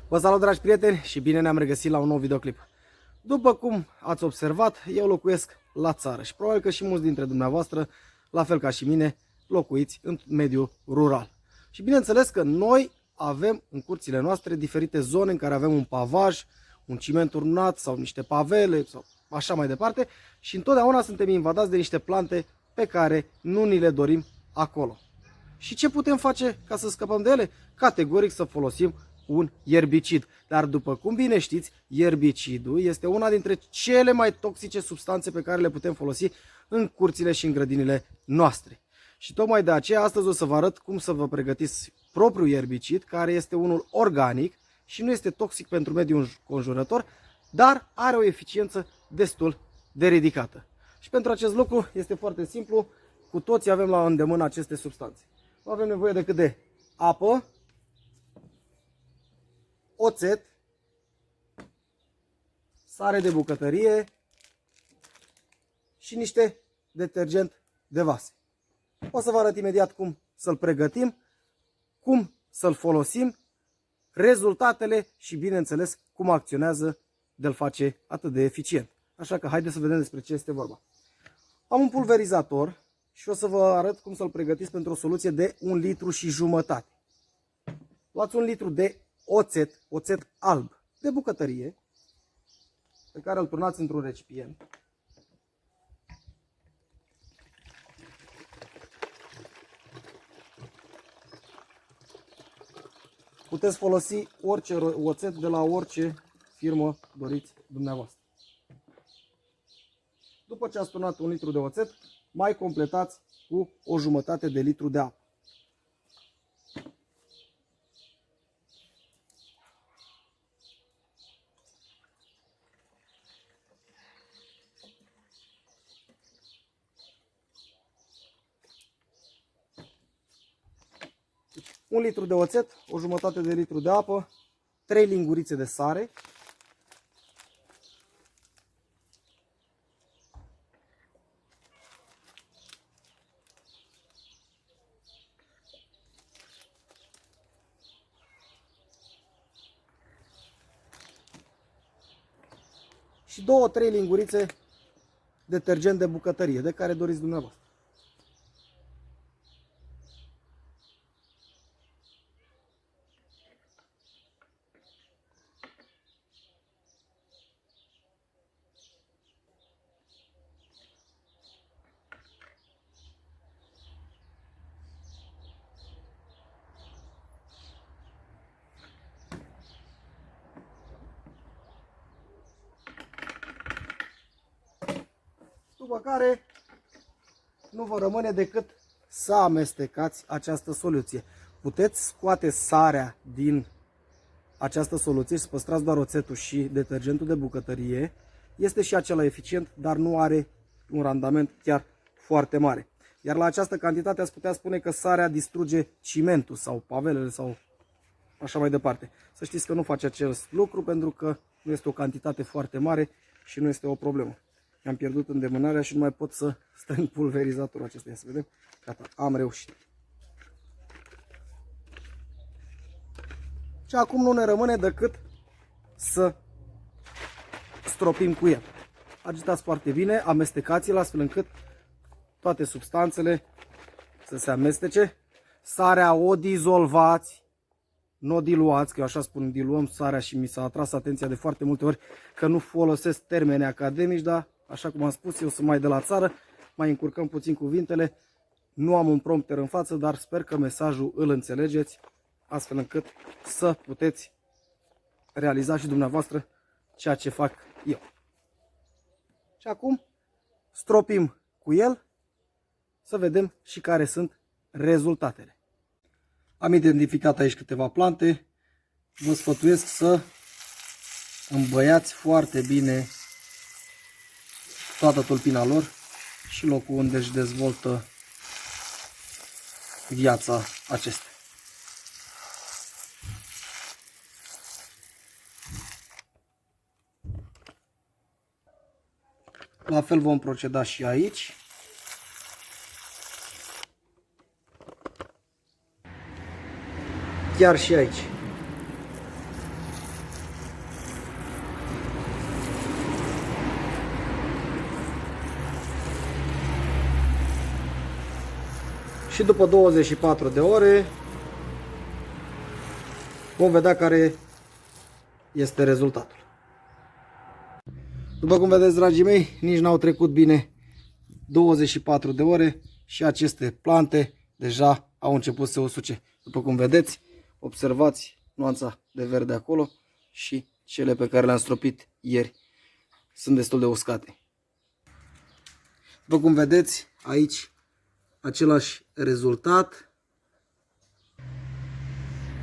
Vă salut, dragi prieteni, și bine ne-am regăsit la un nou videoclip. După cum ați observat, eu locuiesc la țară și probabil că și mulți dintre dumneavoastră, la fel ca și mine, locuiți în mediul rural. Și bineînțeles că noi avem în curțile noastre diferite zone în care avem un pavaj, un ciment urnat sau niște pavele sau așa mai departe și întotdeauna suntem invadați de niște plante pe care nu ni le dorim acolo. Și ce putem face ca să scăpăm de ele? Categoric să folosim un ierbicid. Dar după cum bine știți, ierbicidul este una dintre cele mai toxice substanțe pe care le putem folosi în curțile și în grădinile noastre. Și tocmai de aceea astăzi o să vă arăt cum să vă pregătiți propriul ierbicid, care este unul organic și nu este toxic pentru mediul înconjurător, dar are o eficiență destul de ridicată. Și pentru acest lucru este foarte simplu, cu toții avem la îndemână aceste substanțe. Nu avem nevoie decât de apă, oțet, sare de bucătărie și niște detergent de vase. O să vă arăt imediat cum să-l pregătim, cum să-l folosim, rezultatele și, bineînțeles, cum acționează de-l face atât de eficient. Așa că haideți să vedem despre ce este vorba. Am un pulverizator și o să vă arăt cum să-l pregătiți pentru o soluție de 1,5 litri. Luați 1 litru de oțet alb de bucătărie, pe care îl turnați într-un recipient. Puteți folosi orice oțet de la orice firmă doriți dumneavoastră. După ce ați turnat 1 litru de oțet, mai completați cu 1/2 de litru de apă. Un litru de oțet, 1/2 de litru de apă, 3 lingurițe de sare, și 2-3 lingurițe detergent de bucătărie, de care doriți dumneavoastră. După care nu vă rămâne decât să amestecați această soluție. Puteți scoate sarea din această soluție și să păstrați doar oțetul și detergentul de bucătărie. Este și acela eficient, dar nu are un randament chiar foarte mare. Iar la această cantitate ați putea spune că sarea distruge cimentul sau pavelele sau așa mai departe. Să știți că nu face acest lucru pentru că nu este o cantitate foarte mare și nu este o problemă. Mi-am pierdut îndemânarea și nu mai pot să strâng pulverizatorul acesta. Ia să vedem. Gata, am reușit. Și acum nu ne rămâne decât să stropim cu el. Agitați foarte bine, amestecați-l astfel încât toate substanțele să se amestece. Sarea o dizolvați, nu o diluați, că eu așa spun, diluăm sarea și mi s-a atras atenția de foarte multe ori că nu folosesc termeni academici, dar așa cum am spus, eu sunt mai de la țară, mai încurcăm puțin cuvintele, nu am un prompter în față, dar sper că mesajul îl înțelegeți, astfel încât să puteți realiza și dumneavoastră ceea ce fac eu. Și acum stropim cu el să vedem și care sunt rezultatele. Am identificat aici câteva plante, vă sfătuiesc să îmbăiați foarte bine toată tulpina lor și locul unde își dezvoltă viața acestea. La fel vom proceda și aici. Chiar și aici. Și după 24 de ore vom vedea care este rezultatul. După cum vedeți, dragii mei, nici n-au trecut bine 24 de ore și aceste plante deja au început să se usuce. După cum vedeți, observați nuanța de verde acolo și cele pe care le-am stropit ieri sunt destul de uscate. După cum vedeți, aici același rezultat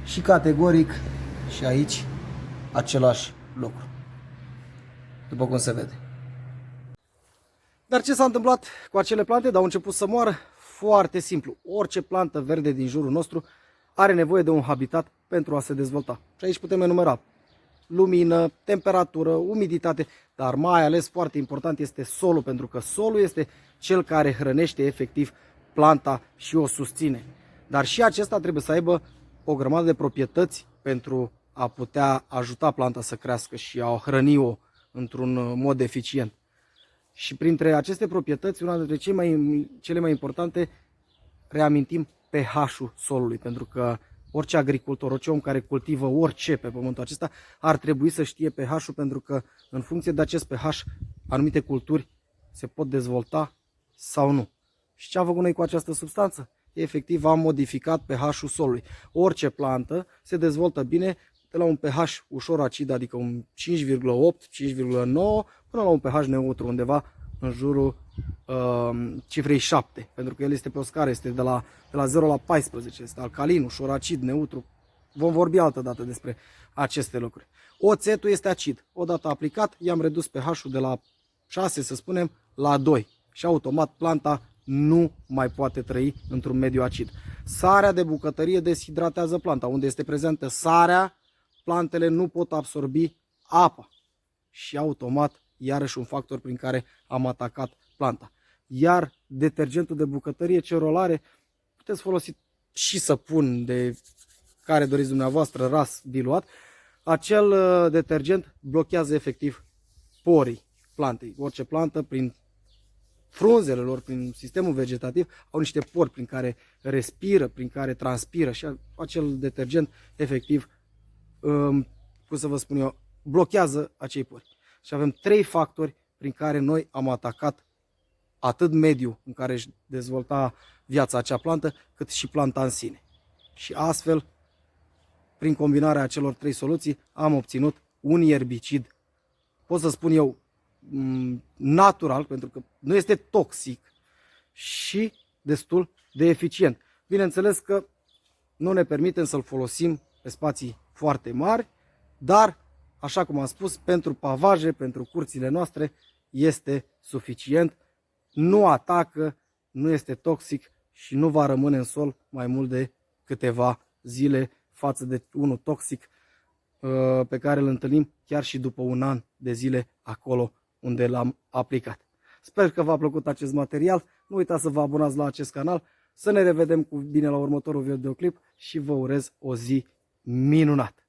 și categoric și aici același lucru, după cum se vede. Dar ce s-a întâmplat cu acele plante? Au început să moară? Foarte simplu. Orice plantă verde din jurul nostru are nevoie de un habitat pentru a se dezvolta. Și aici putem enumera lumină, temperatură, umiditate, dar mai ales foarte important este solul, pentru că solul este cel care hrănește efectiv planta și o susține. Dar și acesta trebuie să aibă o grămadă de proprietăți pentru a putea ajuta planta să crească și a o hrăni-o într-un mod eficient. Și printre aceste proprietăți, una dintre cele mai importante, reamintim pH-ul solului, pentru că orice agricultor, orice om care cultivă orice pe pământul acesta ar trebui să știe pH-ul, pentru că în funcție de acest pH anumite culturi se pot dezvolta sau nu. Și ce am făcut noi cu această substanță? Efectiv am modificat pH-ul solului. Orice plantă se dezvoltă bine de la un pH ușor acid, adică un 5,8, 5,9 până la un pH neutru undeva în jurul cifrei 7, pentru că el este pe o scară, este de la 0 la 14, este alcalin, ușor acid, neutru. Vom vorbi altă dată despre aceste lucruri. Oțetul este acid. Odată aplicat, i-am redus pH-ul de la 6, să spunem, la 2 și automat planta nu mai poate trăi într-un mediu acid. Sarea de bucătărie deshidratează planta. Unde este prezentă sarea, plantele nu pot absorbi apa și automat iarăși un factor prin care am atacat planta. Iar detergentul de bucătărie, ce rol are? Puteți folosi și săpun de care doriți dumneavoastră, ras diluat. Acel detergent blochează efectiv porii plantei. Orice plantă, prin frunzele lor, prin sistemul vegetativ, au niște pori prin care respiră, prin care transpiră și acel detergent efectiv, cum să vă spun eu, blochează acei pori. Și avem 3 factori prin care noi am atacat atât mediul în care își dezvolta viața acea plantă, cât și planta în sine. Și astfel, prin combinarea acelor 3 soluții, am obținut un ierbicid, pot să spun eu, natural, pentru că nu este toxic și destul de eficient. Bineînțeles că nu ne permitem să-l folosim pe spații foarte mari, dar, așa cum am spus, pentru pavaje, pentru curțile noastre, este suficient, nu atacă, nu este toxic și nu va rămâne în sol mai mult de câteva zile față de unul toxic pe care îl întâlnim chiar și după un an de zile acolo unde l-am aplicat. Sper că v-a plăcut acest material, nu uitați să vă abonați la acest canal, să ne revedem cu bine la următorul videoclip și vă urez o zi minunată!